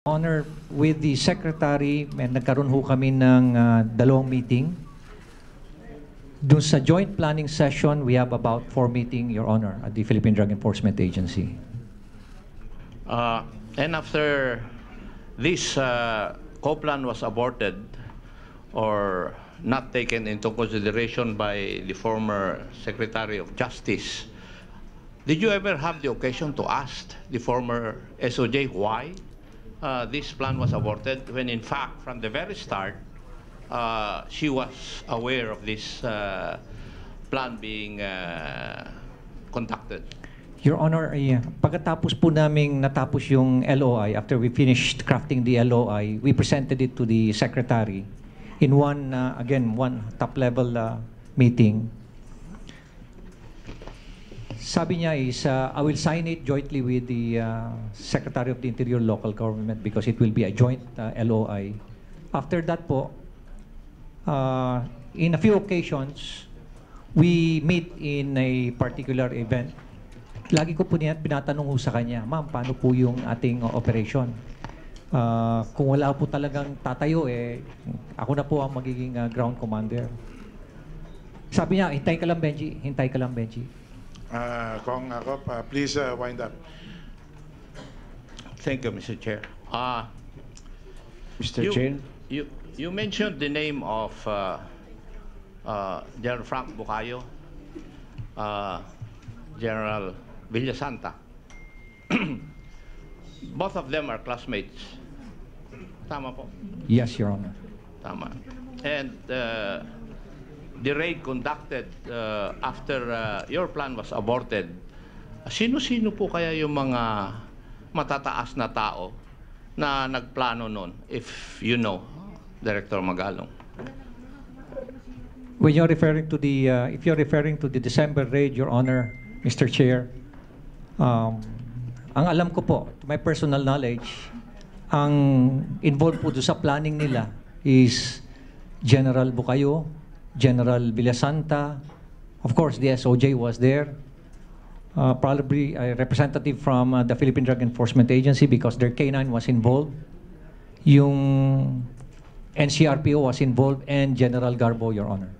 Honor, with the Secretary, nagkaroon ho kami ng dalawang meeting. Doon sa joint planning session, we have about 4 meetings, Your Honor, at the Philippine Drug Enforcement Agency. And after this co-plan was aborted or not taken into consideration by the former Secretary of Justice, did you ever have the occasion to ask the former SOJ why this plan was aborted when in fact from the very start she was aware of this plan being conducted? Your Honor, pagkatapos po naming natapos yung LOI, after we finished crafting the LOI, we presented it to the Secretary in one top-level meeting. Sabi niya is, I will sign it jointly with the Secretary of the Interior Local Government because it will be a joint LOI. After that po, in a few occasions, we meet in a particular event. Lagi ko po niya pinatanong ho sa kanya, ma'am, paano po yung ating operation? Kung wala po talagang tatayo, ako na po ang magiging ground commander. Sabi niya, hintay ka lang, Benji. Hintay ka lang, Benji. Kong Akop, please wind up. Thank you, Mr. Chair. Mr. Chair? You mentioned the name of General Frank Bukayo, General Villasanta. Both of them are classmates. Tama po? Yes, Your Honor. Tama. And the raid conducted after your plan was aborted, sino-sino po kaya yung mga matataas na tao na nagplano nun, if you know, Director Magalong? When you're referring to the, if you're referring to the December raid, Your Honor, Mr. Chair, ang alam ko po, to my personal knowledge, ang involved po doon sa planning nila is General Bukayo, General Villasanta, of course the SOJ was there, probably a representative from the Philippine Drug Enforcement Agency because their K9 was involved, yung NCRPO was involved, and General Garbo, Your Honor.